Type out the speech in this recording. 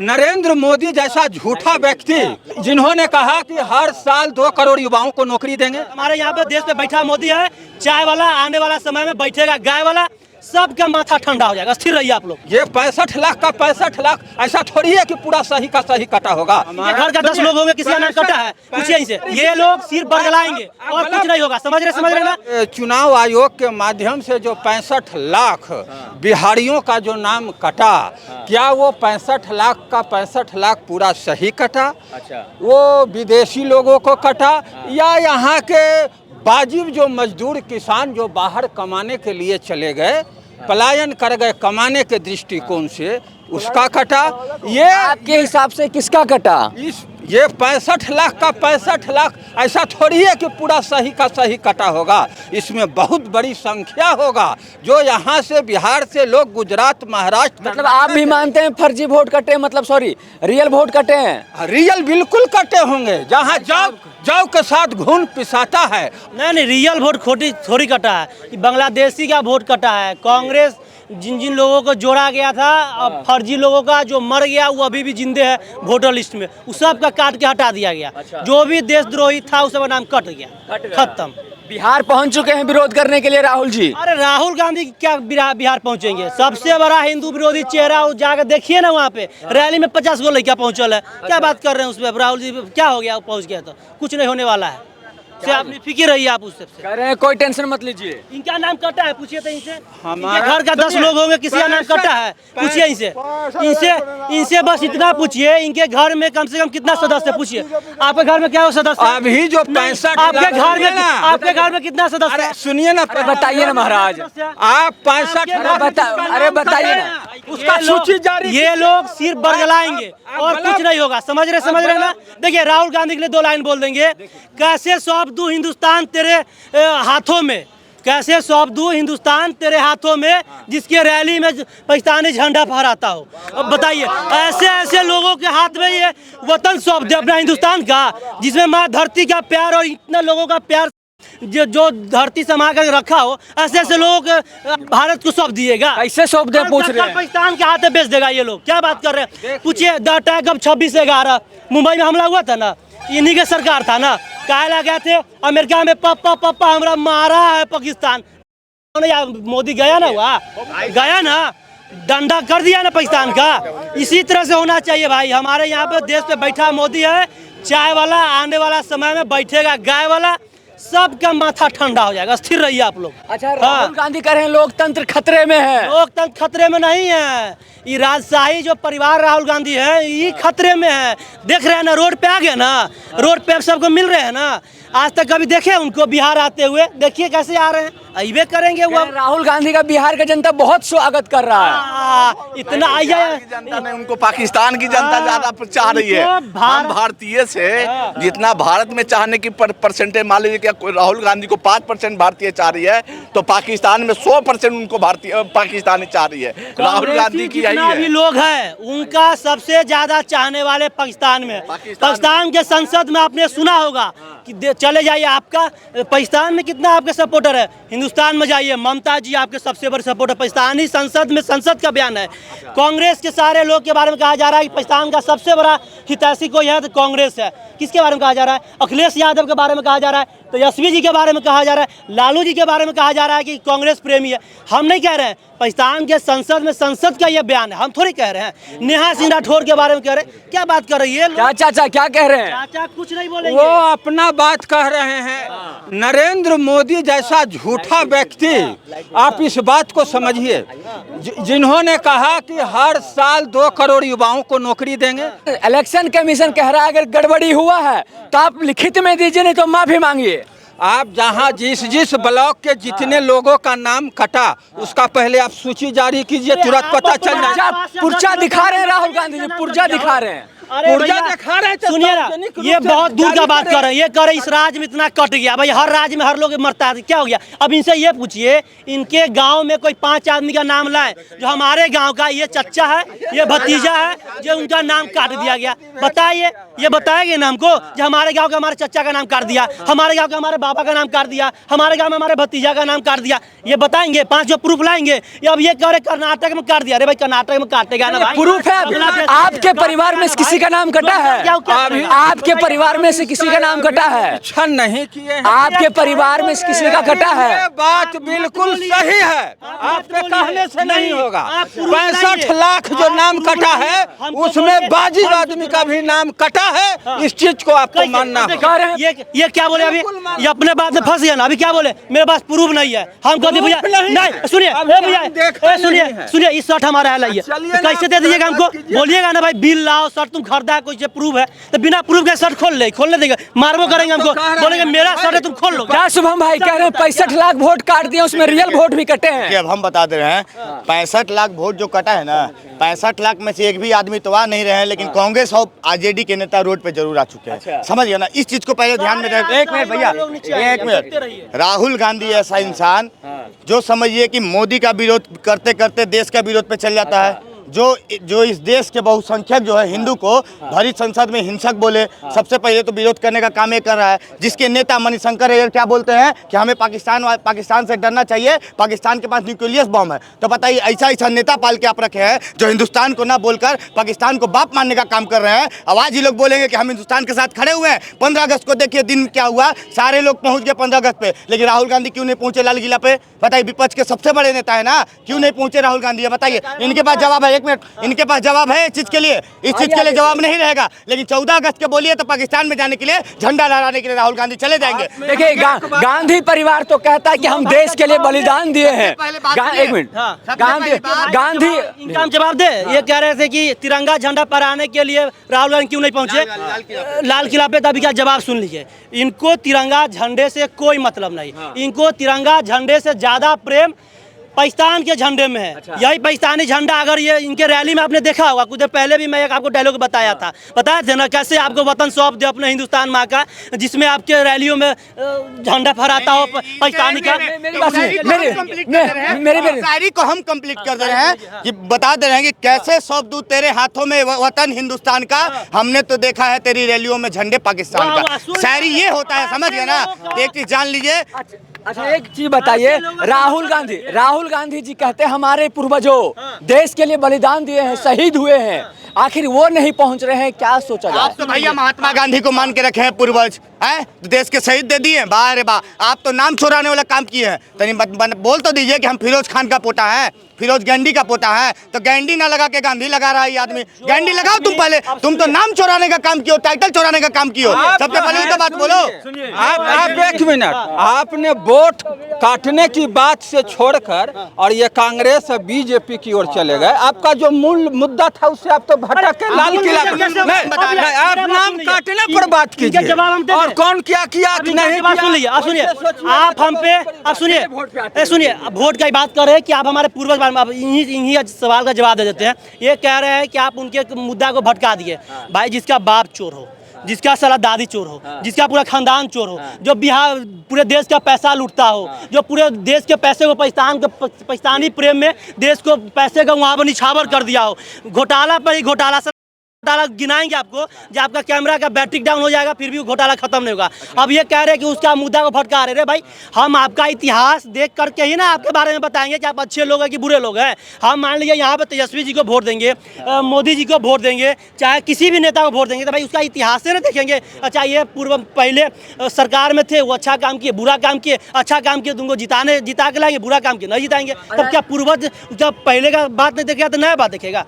नरेंद्र मोदी जैसा झूठा व्यक्ति जिन्होंने कहा कि हर साल 2 करोड़ युवाओं को नौकरी देंगे। हमारे यहाँ पे देश पे बैठा मोदी है, चाय वाला आने वाला समय में बैठेगा गाय वाला, सबका माथा ठंडा हो जाएगा। स्थिर रहिए आप लोग। ये 65 लाख का 65 लाख ऐसा थोड़ी है कि पूरा सही का सही कटा होगा। घर का 10 लोग होंगे, किसी का नाम कटा है, पूछिए इनसे। ये लोग सिर बरगलाएंगे और कुछ नहीं होगा। समझ रहे ना। चुनाव आयोग के माध्यम से जो 65 लाख बिहारियों का जो नाम कटा, क्या वो 65 लाख का 65 लाख पूरा सही कटा? अच्छा, वो विदेशी लोगों को कटा या यहाँ के वाजिब जो मजदूर किसान जो बाहर कमाने के लिए चले गए, पलायन कर गए कमाने के दृष्टिकोण से, उसका कटा? ये आपके हिसाब से किसका कटा? ये 65 लाख का 65 लाख ऐसा थोड़ी है कि पूरा सही का सही कटा होगा। इसमें बहुत बड़ी संख्या होगा जो यहाँ से बिहार से लोग गुजरात महाराष्ट्र, मतलब आप भी मानते हैं फर्जी वोट कटे, मतलब सॉरी रियल वोट कटे हैं? रियल बिल्कुल कटे होंगे। जहाँ जौ के साथ घून पिसाता है। नहीं, रियल वोट खोटी थोड़ी कटा है। बांग्लादेशी का वोट कटा है। कांग्रेस जिन लोगों को जोड़ा गया था, अब फर्जी लोगों का जो मर गया वो अभी भी जिंदे है वोटर लिस्ट में, उस सब का काट के हटा दिया गया। अच्छा। जो भी देशद्रोही था उसका नाम कट गया, खत्म। बिहार पहुंच चुके हैं विरोध करने के लिए राहुल जी। अरे राहुल गांधी क्या बिहार पहुंचेंगे? सबसे बड़ा हिंदू विरोधी चेहरा, जाकर देखिए ना, वहाँ पे रैली में 50 गो लड़का पहुंचल है। क्या बात कर रहे हैं उस पर? राहुल जी क्या हो गया? पहुंच गया तो कुछ नहीं होने वाला है। से आप फिक्र रहिए, आप उससे कह रहे हैं कोई टेंशन मत लीजिए। इनका नाम कटा है, पूछिए तो इनसे। हमारा घर का 10 लोग होंगे, किसी का नाम कटा है, पूछिए इनसे बस इतना पूछिए। इनके घर में कम से कम कितना सदस्य? पूछिए आपके घर में क्या हो सदस्य? अभी जो 65 आपके घर में कितना सदस्य? सुनिए ना, बताइए ना महाराज, आप 65 अरे बताइए ना, उसका सूची जारी। ये लोग सिर बरगलाएंगे और कुछ नहीं होगा। समझ रहे ना। देखिए राहुल गांधी के लिए 2 लाइन बोल देंगे, कैसे सौंप दूं हिंदुस्तान तेरे हाथों में, कैसे सौंप दूं हिंदुस्तान तेरे हाथों में, जिसके रैली में पाकिस्तानी झंडा फहराता हो। अब बताइए, ऐसे लोगों के हाथ में ये वतन सौंप दे अपना हिंदुस्तान का, जिसमें माँ धरती का प्यार और इतना लोगों का प्यार जो धरती समा कर रखा हो, ऐसे लोगों को भारत को सौंप दिएगा? कैसे सौंप दे पूछ रहे हैं? पाकिस्तान के हाथ में बेच देगा ये लोग। क्या बात कर रहे हैं? पूछिए अटैक अब 26/11 मुंबई में हमला हुआ था ना, इन्हीं के सरकार था ना। काहे गए थे अमेरिका में, पप्पा हमरा मारा है पाकिस्तान। मोदी गया ना, वहाँ गया ना, डंडा कर दिया ना पाकिस्तान का। इसी तरह से होना चाहिए भाई। हमारे यहाँ पे देश पे बैठा मोदी है, चाय वाला आने वाला समय में बैठेगा गाय वाला, सबका माथा ठंडा हो जाएगा। स्थिर रहिए आप लोग। अच्छा, राहुल गांधी कह रहे हैं लोकतंत्र खतरे में है। लोकतंत्र खतरे में नहीं है, ये राजशाही जो परिवार राहुल गांधी है ये खतरे में है। देख रहे हैं ना, रोड पे आ गए ना, रोड पे सबको मिल रहे हैं ना। आज तक कभी देखे उनको बिहार आते हुए? देखिए कैसे आ रहे हैं, अइबे करेंगे वो। राहुल गांधी का बिहार का जनता बहुत स्वागत कर रहा है। इतना आइए, जनता ने उनको पाकिस्तान की जनता ज्यादा चाह रही है। हम भारतीय से जितना भारत में चाहने की परसेंटेज, मान लीजिए क्या राहुल गांधी को 5% भारतीय चाह रही है, तो पाकिस्तान में 100% उनको भारतीय पाकिस्तानी चाह रही है। राहुल गांधी की यही भी लोग हैं, उनका सबसे ज्यादा चाहने वाले पाकिस्तान में। पाकिस्तान के संसद में आपने सुना होगा कि चले जाइए, आपका पाकिस्तान में कितना आपके सपोर्टर है, हिंदुस्तान में जाइए, ममता जी आपके सबसे बड़े सपोर्टर। पाकिस्तानी संसद में संसद का बयान है। कांग्रेस के सारे लोग के बारे में कहा जा रहा है कि पाकिस्तान का सबसे बड़ा हितैषी कोई है तो कांग्रेस है। किसके बारे में कहा जा रहा है? अखिलेश यादव के बारे में कहा जा रहा है, तो यशवी जी के बारे में कहा जा रहा है, लालू जी के बारे में कहा जा रहा है कि कांग्रेस प्रेमी है। हम नहीं कह रहे हैं, पाकिस्तान के संसद में संसद का ये बयान है, हम थोड़ी कह रहे हैं। नेहा सिंह राठौर के बारे में कह रहे हैं। क्या बात कर रही है? क्या चाचा क्या कह रहे हैं? चाचा कुछ नहीं बोलेंगे, वो अपना बात कह रहे हैं। नरेंद्र मोदी जैसा झूठा व्यक्ति, आप इस बात को समझिए, जिन्होंने कहा कि हर साल 2 करोड़ युवाओं को नौकरी देंगे। इलेक्शन कमीशन कह रहा है अगर गड़बड़ी हुआ है तो आप लिखित में दीजिए, नहीं तो माफी मांगिए। आप जहां जिस ब्लॉक के जितने लोगों का नाम कटा, उसका पहले आप सूची जारी कीजिए, तुरंत पता चल जाए। पुर्जा दिखा रहे हैं राहुल गांधी जी, पुर्जा दिखा रहे हैं। सुनिए ना, ये बहुत दूर का बात कर रहे हैं। ये कर इस राज्य में इतना कट गया भाई, हर राज्य में हर लोग मरता है, क्या हो गया? अब इनसे ये पूछिए, इनके गांव में कोई 5 आदमी का नाम लाए जो हमारे गांव का ये चच्चा है, ये भतीजा है, जो उनका नाम काट दिया गया। बताइए, ये बताएंगे ना हमको जो हमारे गाँव का हमारे चच्चा का नाम काट दिया, हमारे गाँव का हमारे पापा का नाम काट दिया, हमारे गांव में हमारे भतीजा का नाम काट दिया, ये बताएंगे 5 जो प्रूफ लाएंगे। ये अब ये कह रहे कर्नाटक में काट दिया, अरे भाई कर्नाटक में काटेगा ना भाई, प्रूफ है। आपके परिवार में से किसी का नाम कटा है? आपके परिवार में से किसी का नाम कटा है? क्षण नहीं किए हैं। आपके परिवार में से किसी का कटा है? ये बात बिल्कुल सही है, आपके कहने से नहीं होगा। 65 लाख जो नाम कटा है उसमें बाजी आदमी का भी नाम कटा है, इस चीज को आपको मानना होगा। ये क्या बोले अभी, ये अपने बात में फंस गया ना। अभी क्या बोले, मेरे पास प्रूफ नहीं है, हम कहते भैया नहीं, सुनिए सुनिए सुनिए, इस शर्ट हमारा है, लाइए, कैसे दे दीजिएगा हमको? बोलिएगा ना भाई बिल लाओ, शर्ट तुम खरीदा है, कोई प्रूफ है तो बिना प्रूफ के शर्ट खोलने देंगे, मारबो करेंगे हमको, बोलेंगे मेरा शर्ट है तुम खोल लो। क्या शुभम भाई कह रहे हैं 65 लाख वोट काट दिए, उसमें रियल वोट भी कटे हैं? अब हम बता दे रहे हैं 65 लाख वोट जो कटा है ना, 65 लाख में से एक भी आदमी तो आ नहीं रहे हैं, लेकिन कांग्रेस और आरजेडी के नेता रोड पे जरूर आ चुके हैं। समझ गया ना, इस चीज को पहले ध्यान में रखें। एक मिनट भैया, एक मिनट। राहुल गांधी ऐसा इंसान जो समझिए कि मोदी का विरोध करते करते देश का विरोध पे चल जाता है, जो इस देश के बहुसंख्यक जो है हिंदू को भरी संसद में हिंसक बोले, सबसे पहले तो विरोध करने का काम ये कर रहा है। जिसके नेता मणिशंकर अय्यर क्या बोलते हैं कि हमें पाकिस्तान से डरना चाहिए, पाकिस्तान के पास न्यूक्लियस बम है। तो बताइए ऐसा नेता पाल के आप रखे हैं जो हिंदुस्तान को ना बोलकर पाकिस्तान को बाप मानने का काम कर रहे हैं। आवाज ही लोग बोलेंगे कि हम हिंदुस्तान के साथ खड़े हुए हैं। 15 अगस्त को देखिए दिन क्या हुआ, सारे लोग पहुंच गए 15 अगस्त पे, लेकिन राहुल गांधी क्यों नहीं पहुंचे लाल किला पे? बताइए, विपक्ष के सबसे बड़े नेता है ना, क्यों नहीं पहुंचे राहुल गांधी? बताइए, इनके पास जवाब है? एक मिनट, इनके पास जवाब है इस चीज के लिए? इस चीज के लिए जवाब नहीं रहेगा, लेकिन 14 अगस्त के बोलिए तो पाकिस्तान में जाने के लिए, झंडा लहराने के लिए राहुल गांधी चले जाएंगे। देखिए गांधी परिवार तो कहता है कि हम देश के लिए बलिदान दिए हैं। एक मिनट, गांधी इनका हम जवाब दे। ये कह रहे थे कि तिरंगा झंडा फहराने के लिए राहुल गांधी क्यों नहीं पहुंचे लाल किला पे, तभी क्या जवाब सुन लीजिए। इनको तिरंगा झंडे से कोई मतलब नहीं, इनको तिरंगा झंडे से ज्यादा प्रेम पाकिस्तान के झंडे में है। यही पाकिस्तानी झंडा, अगर ये इनके रैली में आपने देखा होगा, कुछ देर पहले भी मैं एक आपको डायलॉग बताया था, बताया थे ना कैसे आपको वतन सौंप दे अपने हिंदुस्तान माँ का, जिसमें आपके रैलियों में झंडा फहराता हो पाकिस्तानी का। शायरी को हम कंप्लीट कर दे रहे हैं कि बता दे रहे हैं कि कैसे सौंप दूं तेरे हाथों में वतन हिंदुस्तान का, हमने तो देखा है तेरी रैलियों में झंडे पाकिस्तान का। शायरी ये होता है, समझ गए ना? एक चीज जान लीजिए। अच्छा एक चीज बताइए, राहुल गांधी जी कहते हैं हमारे पूर्वजों देश के लिए बलिदान दिए हैं, शहीद हुए हैं, आखिर वो नहीं पहुंच रहे हैं, क्या सोचा जाए? आप तो भैया महात्मा गांधी को मान के रखे हैं पूर्वज, हैं? देश के शहीद दे दिए, वाह रे वाह। आप तो नाम चुराने वाला काम किए हैं। तनी बोल तो दीजिए कि हम फिरोज खान का पोता है, फिरोज गांधी का पोता है, तो गांधी ना लगा के गांधी लगा रहा है ये आदमी। गांधी लगाओ तुम पहले, तुम तो नाम चुराने का काम कियो, टाइटल चुराने का काम कियो, सबसे पहले तो बात बोलो। आप एक मिनट, आपने वोट काटने की बात से छोड़कर और ये कांग्रेस और बीजेपी की ओर चले गए। आपका जो मूल मुद्दा था उससे आप तो भटक के लाल किला, आप नाम काटने पर बात कीजिए और कौन क्या किया नहीं। सुनिए, आप हम पे, आप सुनिए, वोट की बात कर रहे हैं कि आप हमारे पूर्वज, इन्हीं सवाल का जवाब दे देते हैं। ये कह रहे हैं कि आप उनके मुद्दा को भटका दिए। भाई जिसका बाप चोर हो, जिसका साला दादी चोर हो, जिसका पूरा खानदान चोर हो, जो बिहार पूरे देश का पैसा लूटता हो, जो पूरे देश के पैसे को पाकिस्तानी प्रेम में देश को पैसे का वहाँ पर निछावर कर दिया हो, घोटाला पर ही घोटाला गिनाएंगे आपको, जब आपका कैमरा का बैटरी डाउन हो जाएगा फिर भी घोटाला खत्म नहीं होगा। अब ये कह रहे हैं कि उसका मुद्दा को भटका रहे। भाई हम आपका इतिहास देख करके ही ना आपके बारे में बताएंगे कि आप अच्छे लोग हैं कि बुरे लोग हैं। हम मान लीजिए यहाँ पे तेजस्वी जी को वोट देंगे, मोदी जी को वोट देंगे, चाहे किसी भी नेता को वोट देंगे, तो भाई उसका इतिहास से ना देखेंगे अच्छा ये पहले सरकार में थे, वो अच्छा काम किए, बुरा काम किए, अच्छा काम किए तुमको जिता के लाएंगे, बुरा काम किए नहीं जिताएंगे। तब क्या पूर्वज जब पहले का बात नहीं देखेगा तो नया बात देखेगा?